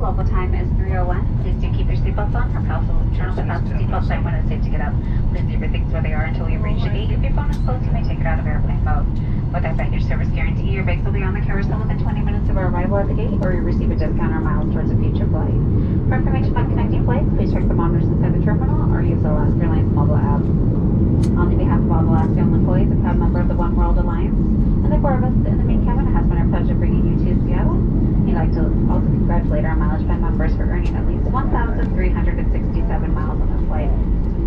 local time is 3:01. Please do keep your seatbelts on. Farmhouse will turn off the fasten seatbelt sign when it's safe to get up. Please leave your things where they are until you reach the gate. If your phone is closed, you may take it out of airplane mode. With our 5-year service guarantee, your bags will be on the carousel within 20 minutes of our arrival at the gate, or you receive a discount or miles towards a future flight. For information on connecting flights, please check the monitors inside the terminal or use the Alaska Airlines mobile app. On behalf of all Alaska employees, a proud member of the One World Alliance, and the 4 of us in the main cabin, it has been our pleasure bringing you to Seattle. We'd like to also congratulate our Mileage Plan members for earning at least 1,367 miles on this flight.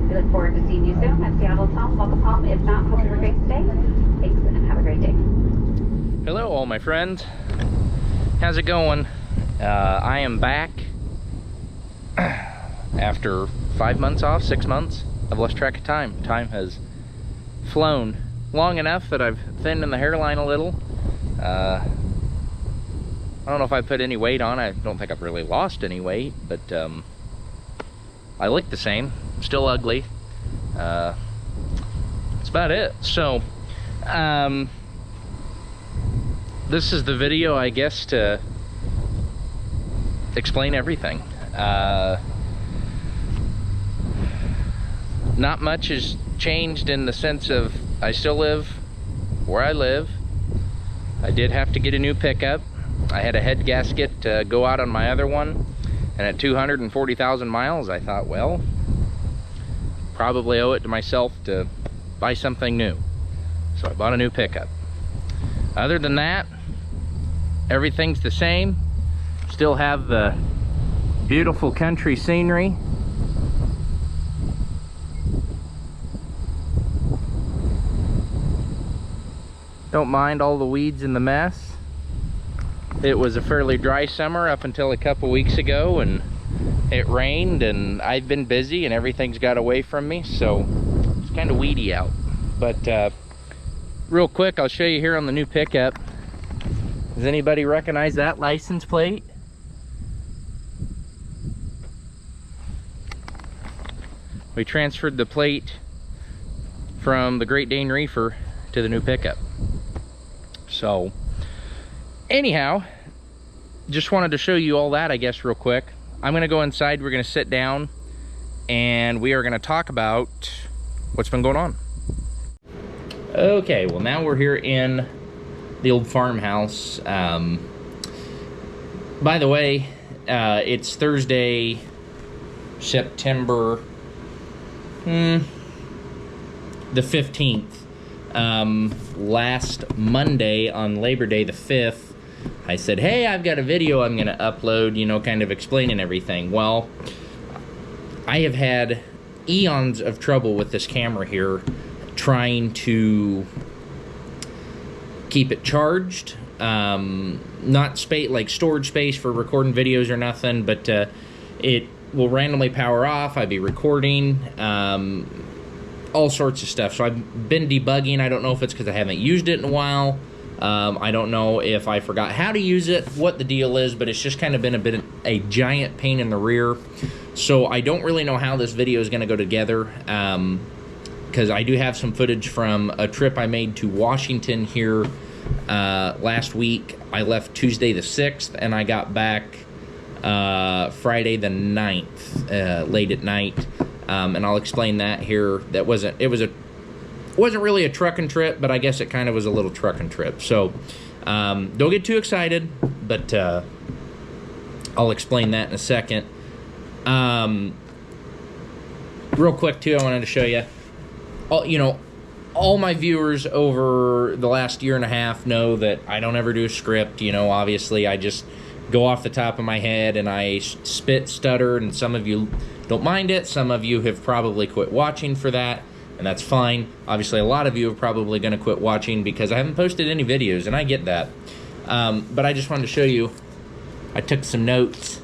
We look forward to seeing you soon at Seattle's home. Welcome home. If not, hope you have a great stay. Thanks and have a great day. Hello all my friends. How's it going? I am back after 5 months off, 6 months. I've lost track of time. Time has flown long enough that I've thinned in the hairline a little. I don't know if I put any weight on. I don't think I've really lost any weight, but I look the same. Still ugly. That's about it. So this is the video, I guess, to explain everything. Not much has changed in the sense of I still live where I live. I did have to get a new pickup. I had a head gasket go out on my other one, and at 240,000 miles I thought, well, probably owe it to myself to buy something new. So I bought a new pickup. Other than that, everything's the same. Still have the beautiful country scenery. Don't mind all the weeds and the mess. It was a fairly dry summer up until a couple weeks ago, and it rained, and I've been busy and everything's got away from me, so it's kind of weedy out. But real quick, I'll show you here on the new pickup. Does anybody recognize that license plate? We transferred the plate from the Great Dane Reefer to the new pickup. So anyhow, just wanted to show you all that, I guess, real quick. I'm gonna go inside, we're gonna sit down, and we are gonna talk about what's been going on. Okay, well now we're here in the old farmhouse. By the way, it's Thursday, September the 15th. Last Monday on Labor Day the 5th, I said, hey, I've got a video I'm gonna upload, you know, kind of explaining everything. Well, I have had eons of trouble with this camera here, trying to keep it charged. Not like storage space for recording videos or nothing, but it will randomly power off. I'd be recording, all sorts of stuff. So I've been debugging. I don't know if it's because I haven't used it in a while. I don't know if I forgot how to use it, what the deal is, but it's just kind of been a giant pain in the rear. So I don't really know how this video is going to go together, because I do have some footage from a trip I made to Washington here last week. I left Tuesday the 6th, and I got back Friday the 9th, late at night. And I'll explain that here. It wasn't really a trucking trip, but I guess it kind of was a little trucking trip. So don't get too excited, but I'll explain that in a second. Real quick too, I wanted to show you, all my viewers over the last year and a half know that I don't ever do a script. You know, obviously I just go off the top of my head and I spit, stutter, and some of you don't mind it. Some of you have probably quit watching for that, and that's fine. Obviously, a lot of you are probably going to quit watching because I haven't posted any videos, and I get that. But I just wanted to show you, I took some notes,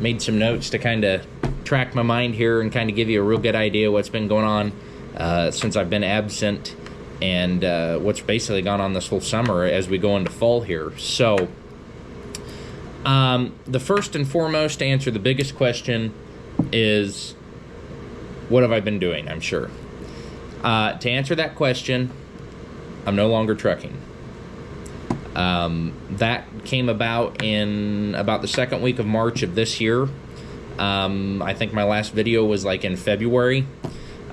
made some notes to kind of track my mind here and kind of give you a real good idea what's been going on since I've been absent, and what's basically gone on this whole summer as we go into fall here. So the first and foremost, to answer the biggest question, is what have I been doing? I'm sure. To answer that question, I'm no longer trucking. That came about in about the second week of March of this year. I think my last video was like in February.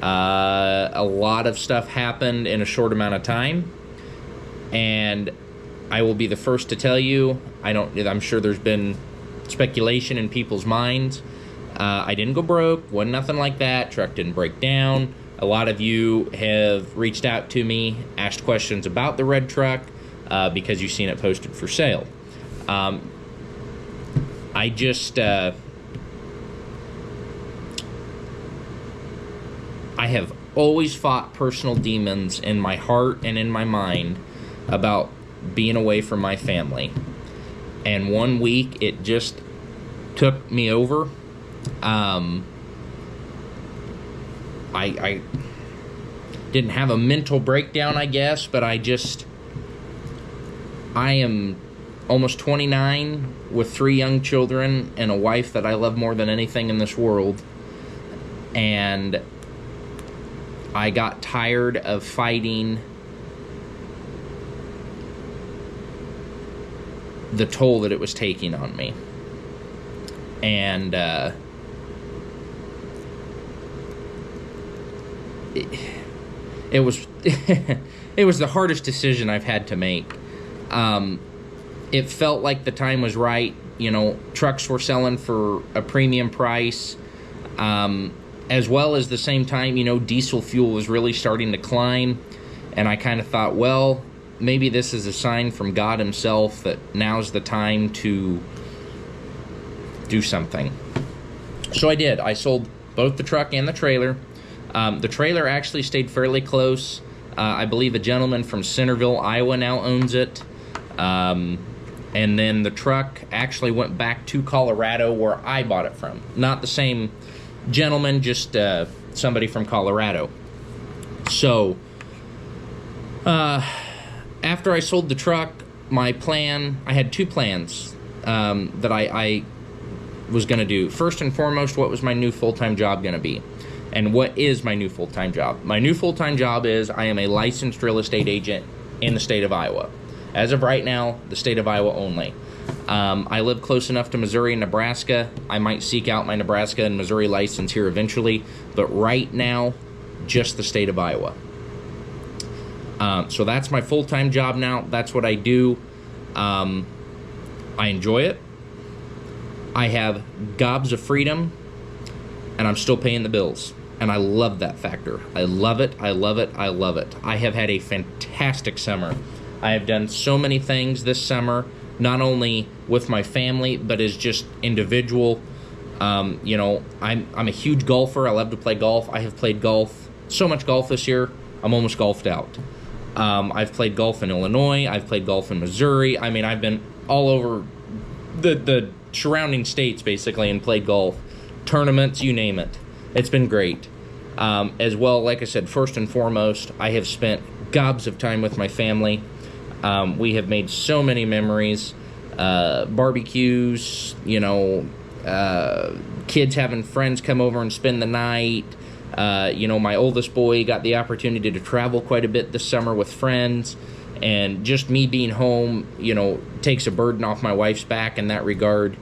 A lot of stuff happened in a short amount of time, and I will be the first to tell you, I'm sure there's been speculation in people's minds. I didn't go broke, wasn't nothing like that. Truck didn't break down. A lot of you have reached out to me, asked questions about the red truck, because you've seen it posted for sale. I just, I have always fought personal demons in my heart and in my mind about being away from my family. And one week, it just took me over. I didn't have a mental breakdown, I guess, but I am almost 29 with 3 young children and a wife that I love more than anything in this world. And I got tired of fighting the toll that it was taking on me. And it was it was the hardest decision I've had to make. It felt like the time was right. You know, trucks were selling for a premium price, as well as the same time, you know, diesel fuel was really starting to climb. And I kind of thought, well, maybe this is a sign from God himself that now's the time to do something. So I did. I sold both the truck and the trailer. The trailer actually stayed fairly close. I believe a gentleman from Centerville, Iowa now owns it. And then the truck actually went back to Colorado where I bought it from. Not the same gentleman, just somebody from Colorado. So after I sold the truck, my plan, I had 2 plans that I was going to do. First and foremost, what was my new full-time job going to be? And what is my new full-time job? My new full-time job is I am a licensed real estate agent in the state of Iowa. As of right now, the state of Iowa only. I live close enough to Missouri and Nebraska. I might seek out my Nebraska and Missouri license here eventually, but right now, just the state of Iowa. So that's my full-time job now. That's what I do. I enjoy it. I have gobs of freedom, and I'm still paying the bills. And I love that factor. I love it, I love it, I love it. I have had a fantastic summer. I have done so many things this summer, not only with my family, but as just individual. You know, I'm a huge golfer. I love to play golf. I have played golf, so much golf this year, I'm almost golfed out. I've played golf in Illinois. I've played golf in Missouri. I mean, I've been all over the surrounding states, basically, and played golf. Tournaments, you name it. It's been great. As well, like I said, first and foremost, I have spent gobs of time with my family. We have made so many memories. Barbecues, you know, kids having friends come over and spend the night. You know, my oldest boy got the opportunity to travel quite a bit this summer with friends. And just me being home, you know, takes a burden off my wife's back in that regard.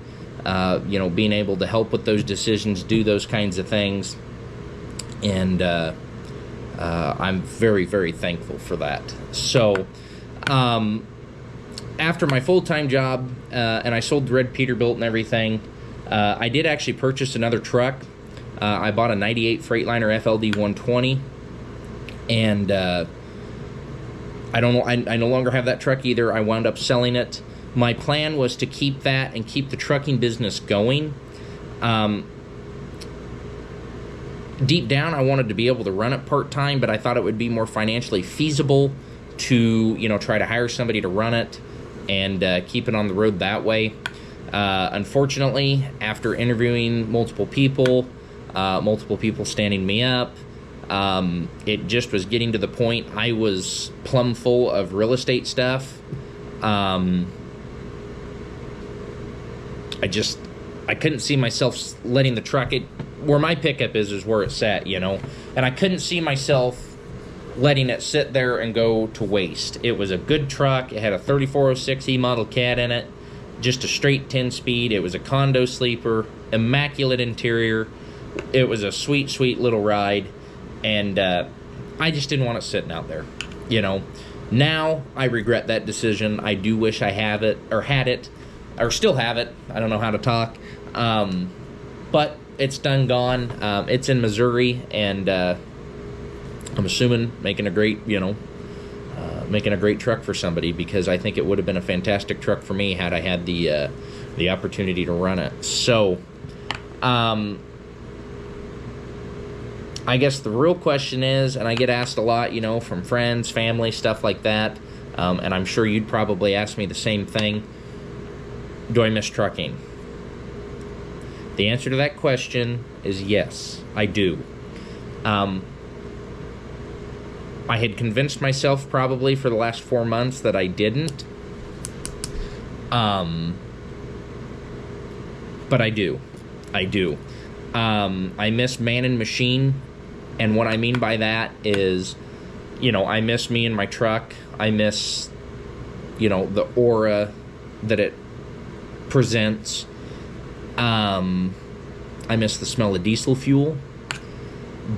You know, being able to help with those decisions, do those kinds of things. And I'm very, very thankful for that. So, after my full-time job, and I sold the red Peterbilt and everything, I did actually purchase another truck. I bought a 98 Freightliner FLD 120, and I no longer have that truck either. I wound up selling it. My plan was to keep that and keep the trucking business going. Deep down, I wanted to be able to run it part-time, but I thought it would be more financially feasible to, you know, try to hire somebody to run it and keep it on the road that way. Unfortunately, after interviewing multiple people standing me up, it just was getting to the point I was plumb full of real estate stuff. I couldn't see myself letting the truck, where my pickup is where it's at, you know, and I couldn't see myself letting it sit there and go to waste. It was a good truck. It had a 3406E model cat in it, just a straight 10-speed. It was a condo sleeper, immaculate interior. It was a sweet, sweet little ride, and I just didn't want it sitting out there, you know. Now I regret that decision. I do wish I have it, or had it, or still have it. I don't know how to talk, but it's done, gone. It's in Missouri, and I'm assuming making a great, you know, making a great truck for somebody, because I think it would have been a fantastic truck for me had I had the opportunity to run it. So, I guess the real question is, and I get asked a lot, you know, from friends, family, stuff like that, and I'm sure you'd probably ask me the same thing: do I miss trucking? The answer to that question is yes, I do. I had convinced myself probably for the last 4 months that I didn't. But I do. I do. I miss man and machine. And what I mean by that is, you know, I miss me and my truck. I miss, you know, the aura that it presents. I miss the smell of diesel fuel.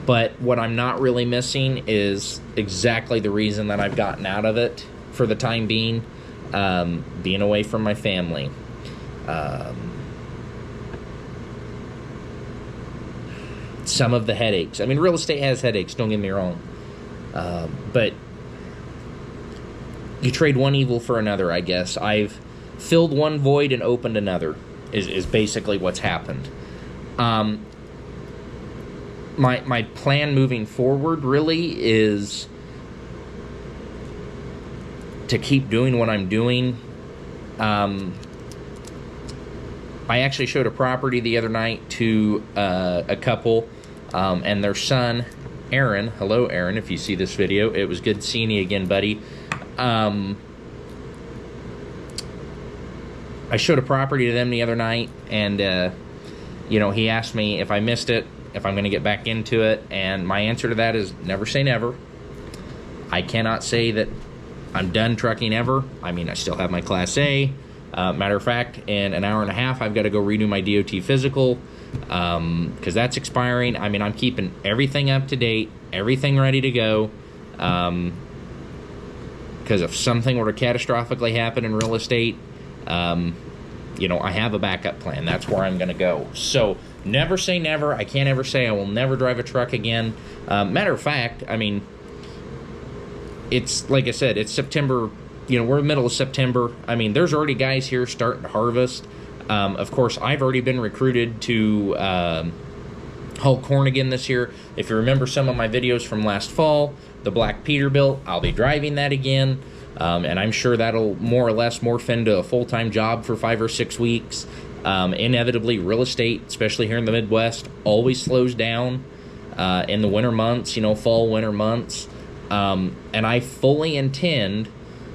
But what I'm not really missing is exactly the reason that I've gotten out of it for the time being, being away from my family. Some of the headaches. I mean, real estate has headaches, don't get me wrong. But you trade one evil for another, I guess. I've filled one void and opened another, is basically what's happened. My plan moving forward really is to keep doing what I'm doing. I actually showed a property the other night to a couple and their son, Aaron. Hello, Aaron, if you see this video. It was good seeing you again, buddy. I showed a property to them the other night, and you know, he asked me if I missed it, if I'm going to get back into it, and my answer to that is never say never. I cannot say that I'm done trucking ever. I mean, I still have my Class A. Matter of fact, in an hour and a half, I've got to go renew my DOT physical, because that's expiring. I mean, I'm keeping everything up to date, everything ready to go, because if something were to catastrophically happen in real estate, you know, I have a backup plan. That's where I'm going to go. So never say never. I can't ever say I will never drive a truck again. Matter of fact, I mean, it's like I said, it's September. You know, we're in the middle of September. I mean, there's already guys here starting to harvest. Of course, I've already been recruited to haul corn again this year. If you remember some of my videos from last fall, the Black Peterbilt, I'll be driving that again. And I'm sure that'll more or less morph into a full-time job for 5 or 6 weeks. Inevitably, real estate, especially here in the Midwest, always slows down in the winter months, you know, fall, winter months. And I fully intend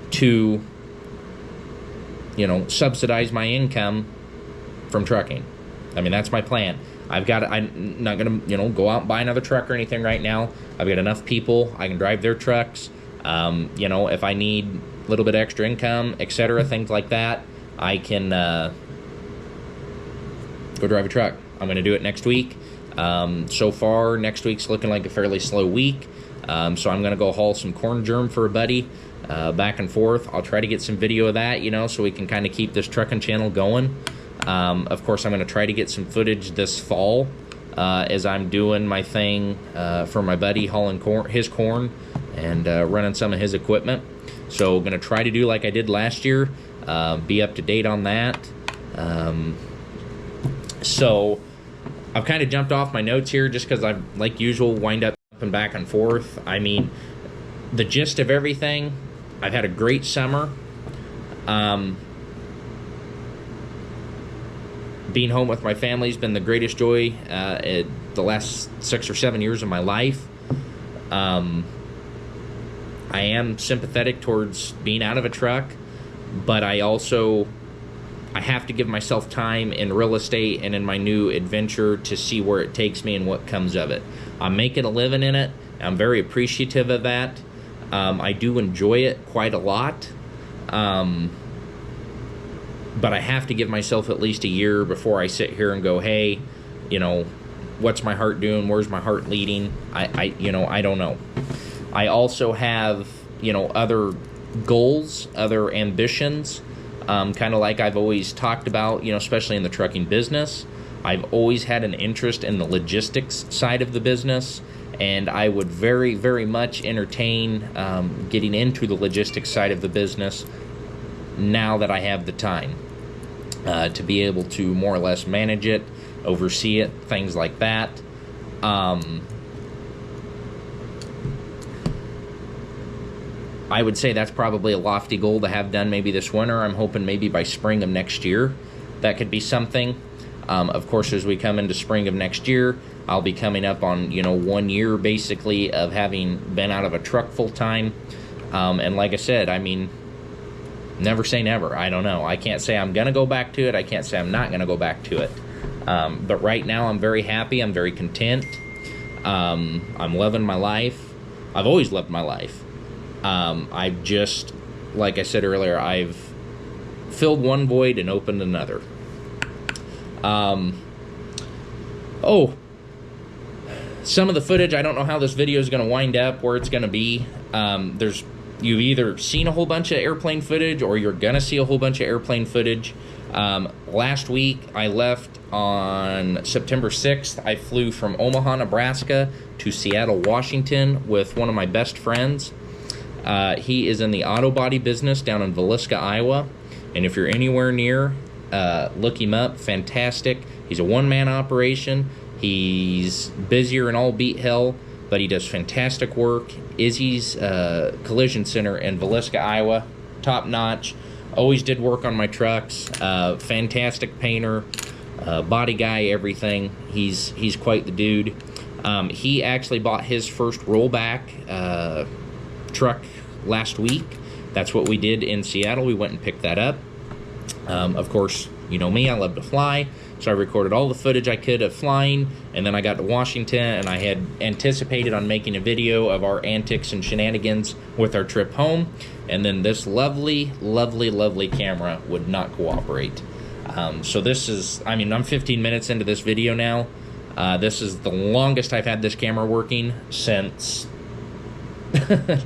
to, you know, subsidize my income from trucking. I mean, that's my plan. I'm not going to, you know, go out and buy another truck or anything right now. I've got enough people. I can drive their trucks. You know, if I need a little bit extra income, etc., things like that, I can go drive a truck. I'm going to do it next week. So far, next week's looking like a fairly slow week. So I'm going to go haul some corn germ for a buddy, back and forth. I'll try to get some video of that, you know, so we can kind of keep this trucking channel going. Of course, I'm going to try to get some footage this fall as I'm doing my thing for my buddy, hauling his corn and running some of his equipment. So I'm going to try to do like I did last year, be up to date on that. So I've kind of jumped off my notes here just because I, like usual, wind up and back and forth. I mean, the gist of everything, I've had a great summer. Being home with my family has been the greatest joy the last 6 or 7 years of my life. I am sympathetic towards being out of a truck, but I have to give myself time in real estate and in my new adventure to see where it takes me and what comes of it. I'm making a living in it. I'm very appreciative of that. I do enjoy it quite a lot. But I have to give myself at least a year before I sit here and go, hey, you know, what's my heart doing? Where's my heart leading? I don't know. I also have, you know, other goals, other ambitions, kind of like I've always talked about, you know, especially in the trucking business. I've always had an interest in the logistics side of the business, and I would very, very much entertain getting into the logistics side of the business now that I have the time to be able to more or less manage it, oversee it, things like that. I would say that's probably a lofty goal to have done maybe this winter. I'm hoping maybe by spring of next year that could be something. Of course, as we come into spring of next year, I'll be coming up on, you know, 1 year basically of having been out of a truck full time. And like I said, I mean, never say never. I don't know. I can't say I'm going to go back to it. I can't say I'm not going to go back to it. But right now I'm very happy. I'm very content. I'm loving my life. I've always loved my life. I've just, like I said earlier, I've filled one void and opened another. Some of the footage, I don't know how this video is going to wind up, where it's going to be. You've either seen a whole bunch of airplane footage or you're going to see a whole bunch of airplane footage. Last week, I left on September 6th. I flew from Omaha, Nebraska to Seattle, Washington with one of my best friends. He is in the auto body business down in Villisca, Iowa. And if you're anywhere near, look him up. Fantastic. He's a one-man operation. He's busier in all beat hell, but he does fantastic work. Izzy's Collision Center in Villisca, Iowa, top notch. Always did work on my trucks. Fantastic painter, body guy, everything. He's quite the dude. He actually bought his first rollback truck last week. That's what we did in Seattle. We went and picked that up. Of course, you know me, I love to fly. So I recorded all the footage I could of flying, and then I got to Washington, and I had anticipated on making a video of our antics and shenanigans with our trip home, and then this lovely, lovely, lovely camera would not cooperate. So this is, I mean, I'm 15 minutes into this video now. This is the longest I've had this camera working since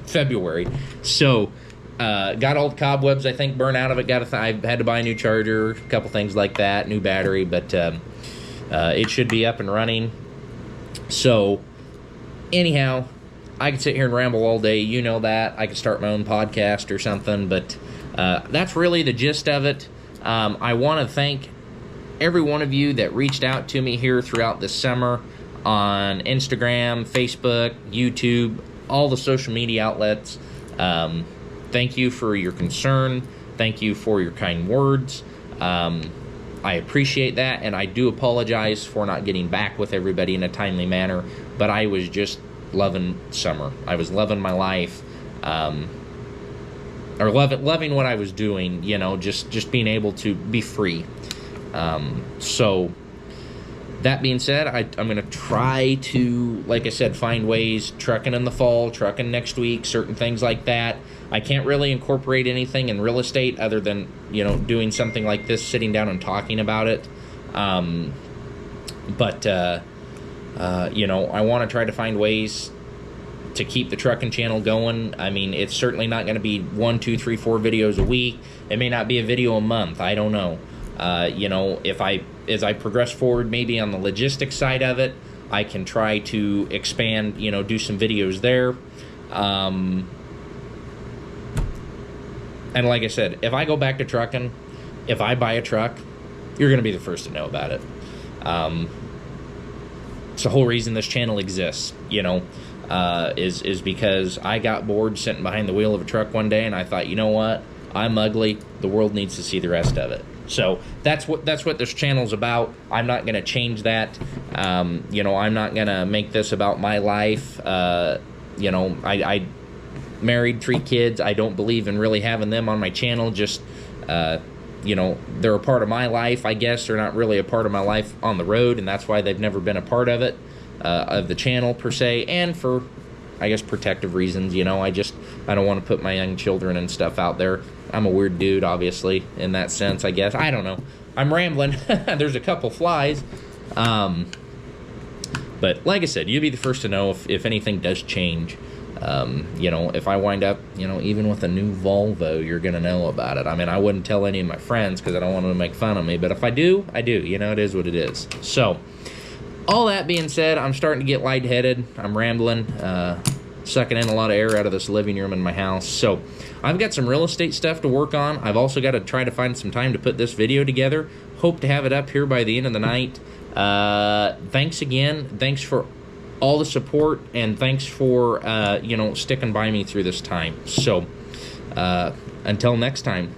February. So got all the cobwebs, I think, burnt out of it. I had to buy a new charger, a couple things like that, new battery, but it should be up and running. So anyhow, I could sit here and ramble all day. You know that. I could start my own podcast or something, but that's really the gist of it. I want to thank every one of you that reached out to me here throughout this summer on Instagram, Facebook, YouTube, all the social media outlets. Thank you for your concern. Thank you for your kind words. I appreciate that, and I do apologize for not getting back with everybody in a timely manner, but I was just loving summer. I was loving my life, or loving what I was doing, you know, just being able to be free. So that being said, I'm going to try to, like I said, find ways, trucking in the fall, trucking next week, certain things like that. I can't really incorporate anything in real estate other than, you know, doing something like this, sitting down and talking about it. You know, I want to try to find ways to keep the trucking channel going. I mean, it's certainly not going to be 1, 2, 3, 4 videos a week. It may not be a video a month. I don't know. You know, as I progress forward, maybe on the logistics side of it, I can try to expand, you know, do some videos there. And like I said, if I go back to trucking, if I buy a truck, you're going to be the first to know about it. It's the whole reason this channel exists, you know, is because I got bored sitting behind the wheel of a truck one day, and I thought, you know what? I'm ugly. The world needs to see the rest of it. So that's what this channel's about. I'm not going to change that. You know, I'm not going to make this about my life. You know, I married, 3 kids. I don't believe in really having them on my channel. Just, you know, they're a part of my life, I guess. They're not really a part of my life on the road, and that's why they've never been a part of it, of the channel per se. And for I guess, protective reasons. You know, I don't want to put my young children and stuff out there. I'm a weird dude, obviously, in that sense, I guess. I don't know. I'm rambling. There's a couple flies. But like I said, you'll be the first to know if anything does change. You know, if I wind up, you know, even with a new Volvo, you're going to know about it. I mean, I wouldn't tell any of my friends because I don't want them to make fun of me. But if I do, I do. You know, it is what it is. So, all that being said, I'm starting to get lightheaded. I'm rambling, sucking in a lot of air out of this living room in my house. So, I've got some real estate stuff to work on. I've also got to try to find some time to put this video together. Hope to have it up here by the end of the night. Thanks again. Thanks for all the support, and thanks for, you know, sticking by me through this time. So, until next time.